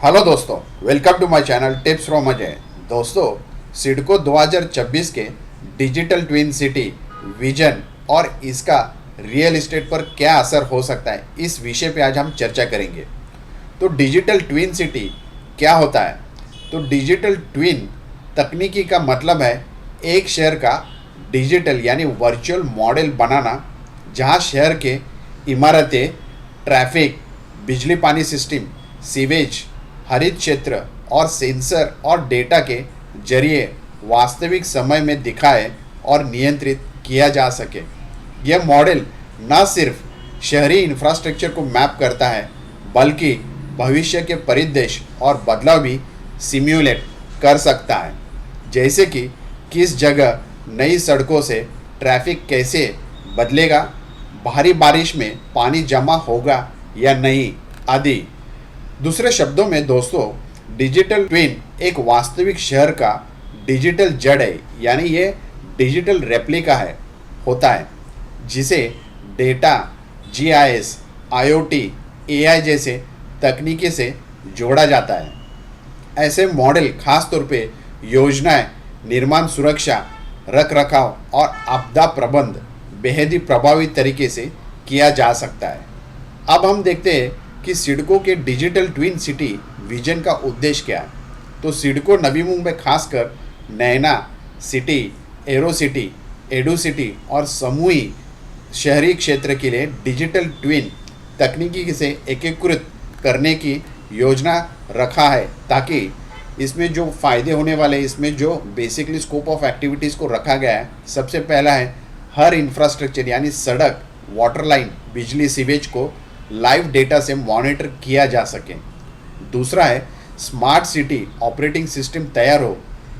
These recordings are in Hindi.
हेलो दोस्तों, welcome to my channel tips from Ajay. दोस्तों, सिडको 2026 के डिजिटल ट्विन सिटी विजन और इसका रियल एस्टेट पर क्या असर हो सकता है, इस विषय पे आज हम चर्चा करेंगे। तो डिजिटल ट्विन सिटी क्या होता है? तो डिजिटल ट्विन तकनीकी का मतलब है एक शहर का डिजिटल यानी वर्चुअल मॉडल बनाना, जहां शहर के इमारतें, ट्रैफिक, बिजली पानी सिस्टम, सीवेज, हरित क्षेत्र और सेंसर और डेटा के जरिए वास्तविक समय में दिखाए और नियंत्रित किया जा सके। यह मॉडल न सिर्फ शहरी इंफ्रास्ट्रक्चर को मैप करता है, बल्कि भविष्य के परिदृश्य और बदलाव भी सिम्युलेट कर सकता है, जैसे कि किस जगह नई सड़कों से ट्रैफिक कैसे बदलेगा, भारी बारिश में पानी जमा होगा या नहीं, आदि। दूसरे शब्दों में दोस्तों, डिजिटल ट्विन एक वास्तविक शहर का डिजिटल जड़ है, यानी ये डिजिटल रेप्लिका होता है, जिसे डेटा, जीआईएस, आईओटी, एआई जैसे तकनीकी से जोड़ा जाता है। ऐसे मॉडल खासतौर पे योजनाएं, निर्माण, सुरक्षा, रखरखाव और आपदा प्रबंध बेहद ही प्रभावी तरीके से किया जा सकता है। अब हम देखते हैं कि सिडको के डिजिटल ट्विन सिटी विजन का उद्देश्य क्या है। तो सिडको नवी मुंबई, खासकर Naina city, aero city, edu city और समूही शहरी क्षेत्र के लिए डिजिटल ट्विन तकनीकी से एकीकृत करने की योजना रखा है, ताकि इसमें जो फ़ायदे होने वाले, इसमें जो बेसिकली स्कोप ऑफ एक्टिविटीज़ को रखा गया है। सबसे पहला है हर इंफ्रास्ट्रक्चर यानी सड़क, वाटर लाइन, बिजली, सीवेज को लाइव डेटा से मॉनिटर किया जा सके। दूसरा है स्मार्ट सिटी ऑपरेटिंग सिस्टम तैयार हो,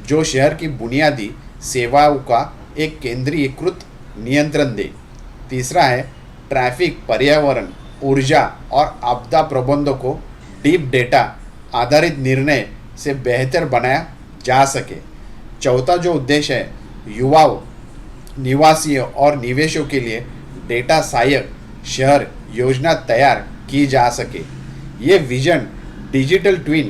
जो शहर की बुनियादी सेवाओं का एक केंद्रीकृत नियंत्रण दे। तीसरा है ट्रैफिक, पर्यावरण, ऊर्जा और आपदा प्रबंधों को डीप डेटा आधारित निर्णय से बेहतर बनाया जा सके। चौथा जो उद्देश्य है, युवाओं, निवासियों और निवेशों के लिए डेटा सहायक शहर योजना तैयार की जा सके। ये विजन डिजिटल ट्विन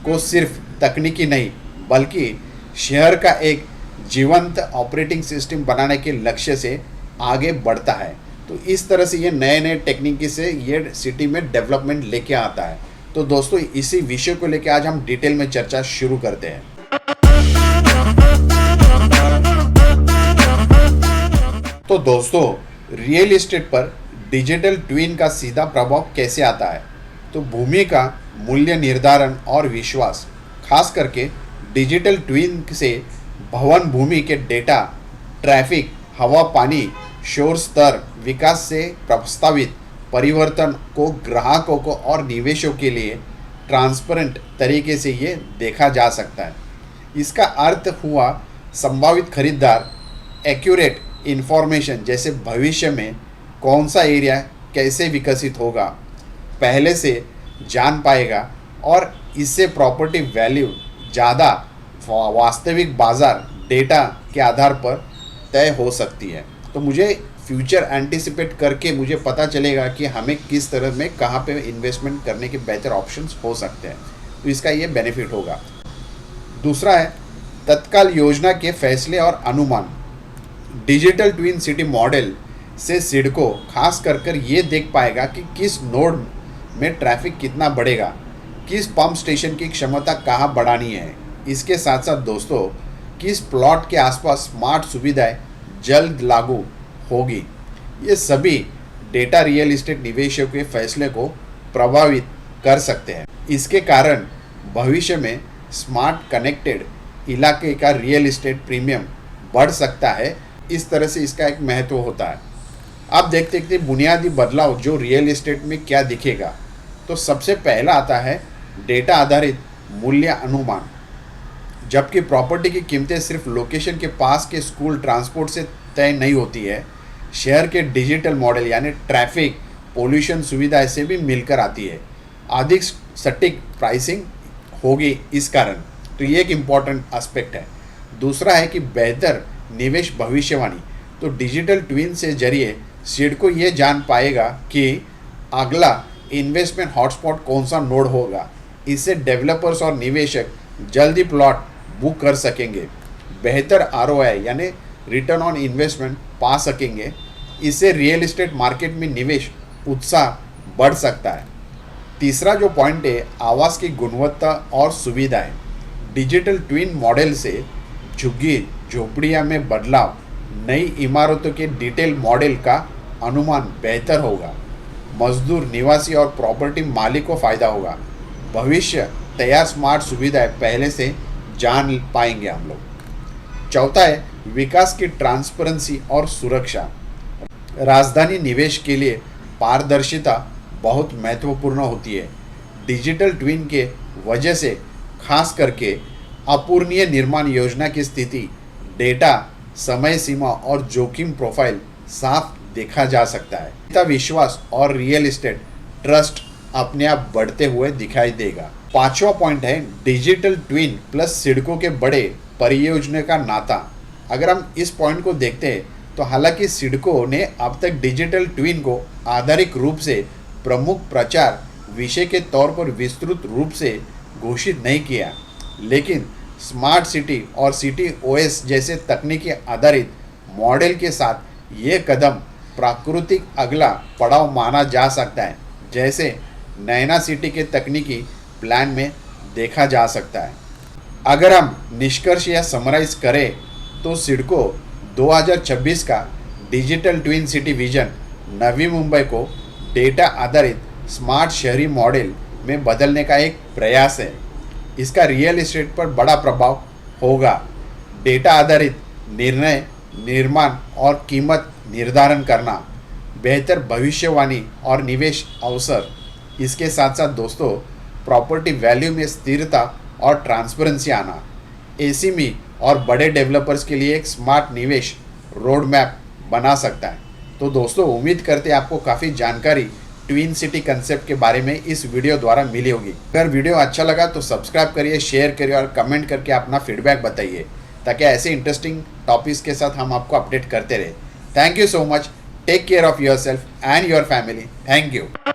को सिर्फ तकनीकी नहीं, बल्कि शहर का एक जीवंत ऑपरेटिंग सिस्टम बनाने के लक्ष्य से आगे बढ़ता है। तो इस तरह से ये नए नए टेक्निकी से ये सिटी में डेवलपमेंट लेके आता है। तो दोस्तों, इसी विषय को लेकर आज हम डिटेल में चर्चा शुरू करते हैं। तो दोस्तों, रियल एस्टेट पर डिजिटल ट्विन का सीधा प्रभाव कैसे आता है? तो भूमि का मूल्य निर्धारण और विश्वास, खास करके डिजिटल ट्विन से भवन भूमि के डेटा, ट्रैफिक, हवा, पानी, शोर स्तर, विकास से प्रस्तावित परिवर्तन को ग्राहकों को और निवेशों के लिए ट्रांसपेरेंट तरीके से ये देखा जा सकता है। इसका अर्थ हुआ संभावित खरीदार एक्यूरेट इन्फॉर्मेशन, जैसे भविष्य में कौन सा एरिया कैसे विकसित होगा, पहले से जान पाएगा और इससे प्रॉपर्टी वैल्यू ज़्यादा वास्तविक बाज़ार डेटा के आधार पर तय हो सकती है। तो मुझे फ्यूचर एंटिसिपेट करके मुझे पता चलेगा कि हमें किस तरह में कहाँ पे इन्वेस्टमेंट करने के बेहतर ऑप्शंस हो सकते हैं। तो इसका ये बेनिफिट होगा। दूसरा है तत्काल योजना के फैसले और अनुमान। डिजिटल ट्विन सिटी मॉडल से सिडको खास कर ये देख पाएगा कि किस नोड में ट्रैफिक कितना बढ़ेगा, किस पंप स्टेशन की क्षमता कहाँ बढ़ानी है। इसके साथ साथ दोस्तों, किस प्लॉट के आसपास स्मार्ट सुविधाएं जल्द लागू होगी। ये सभी डेटा रियल एस्टेट निवेशकों के फैसले को प्रभावित कर सकते हैं। इसके कारण भविष्य में स्मार्ट कनेक्टेड इलाके का रियल एस्टेट प्रीमियम बढ़ सकता है। इस तरह से इसका एक महत्व होता है। आप देखते देखते बुनियादी बदलाव जो रियल एस्टेट में क्या दिखेगा। तो सबसे पहला आता है डेटा आधारित मूल्य अनुमान। जबकि प्रॉपर्टी की कीमतें सिर्फ लोकेशन के पास के स्कूल, ट्रांसपोर्ट से तय नहीं होती है, शहर के डिजिटल मॉडल यानी ट्रैफिक, पोल्यूशन सुविधा से भी मिलकर आती है। अधिक सटीक प्राइसिंग होगी इस कारण। तो ये एक इम्पॉर्टेंट एस्पेक्ट है। दूसरा है कि बेहतर निवेश भविष्यवाणी। तो डिजिटल ट्विन से जरिए सिडको ये जान पाएगा कि अगला इन्वेस्टमेंट हॉटस्पॉट कौन सा नोड होगा, इससे डेवलपर्स और निवेशक जल्दी प्लॉट बुक कर सकेंगे, बेहतर आरओआई यानी रिटर्न ऑन इन्वेस्टमेंट पा सकेंगे। इससे रियल एस्टेट मार्केट में निवेश उत्साह बढ़ सकता है। तीसरा जो पॉइंट है, आवास की गुणवत्ता और सुविधाएं। डिजिटल ट्विन मॉडल से झुग्गी झोपड़ियाँ में बदलाव, नई इमारतों के डिटेल मॉडल का अनुमान बेहतर होगा। मजदूर, निवासी और प्रॉपर्टी मालिक को फ़ायदा होगा। भविष्य तैयार स्मार्ट सुविधाएं पहले से जान पाएंगे हम लोग। चौथा है विकास की ट्रांसपेरेंसी और सुरक्षा। राजधानी निवेश के लिए पारदर्शिता बहुत महत्वपूर्ण होती है। डिजिटल ट्विन के वजह से खास करके अपूर्णीय निर्माण योजना की स्थिति, डेटा, समय सीमा और जोखिम प्रोफाइल साफ देखा जा सकता है। इसका विश्वास और रियल एस्टेट ट्रस्ट अपने आप बढ़ते हुए दिखाई देगा। पांचवा पॉइंट है डिजिटल ट्विन प्लस सिडको के बड़े परियोजना का नाता। अगर हम इस पॉइंट को देखते हैं तो हालांकि सिडको ने अब तक डिजिटल ट्विन को आधारिक रूप से प्रमुख प्रचार विषय के तौर पर विस्तृत रूप से घोषित नहीं किया, लेकिन स्मार्ट सिटी और सिटी ओएस जैसे तकनीकी आधारित मॉडल के साथ ये कदम प्राकृतिक अगला पड़ाव माना जा सकता है, जैसे नैना सिटी के तकनीकी प्लान में देखा जा सकता है। अगर हम निष्कर्ष या समराइज करें तो सिडको 2026 का digital twin city vision Navi Mumbai को डेटा आधारित स्मार्ट शहरी मॉडल में बदलने का एक प्रयास है। इसका रियल एस्टेट पर बड़ा प्रभाव होगा। डेटा आधारित निर्णय, निर्माण और कीमत निर्धारण करना, बेहतर भविष्यवाणी और निवेश अवसर। इसके साथ साथ दोस्तों, प्रॉपर्टी वैल्यू में स्थिरता और ट्रांसपेरेंसी आना एसएमई और बड़े डेवलपर्स के लिए एक स्मार्ट निवेश रोड मैप बना सकता है। तो दोस्तों, उम्मीद करते हैं आपको काफ़ी जानकारी ट्विन सिटी कंसेप्ट के बारे में इस वीडियो द्वारा मिली होगी। अगर वीडियो अच्छा लगा तो सब्सक्राइब करिए, शेयर करिए और कमेंट करके अपना फीडबैक बताइए, ताकि ऐसे इंटरेस्टिंग टॉपिक्स के साथ हम आपको अपडेट करते रहे। Thank you so much. Take care of yourself and your family. Thank you.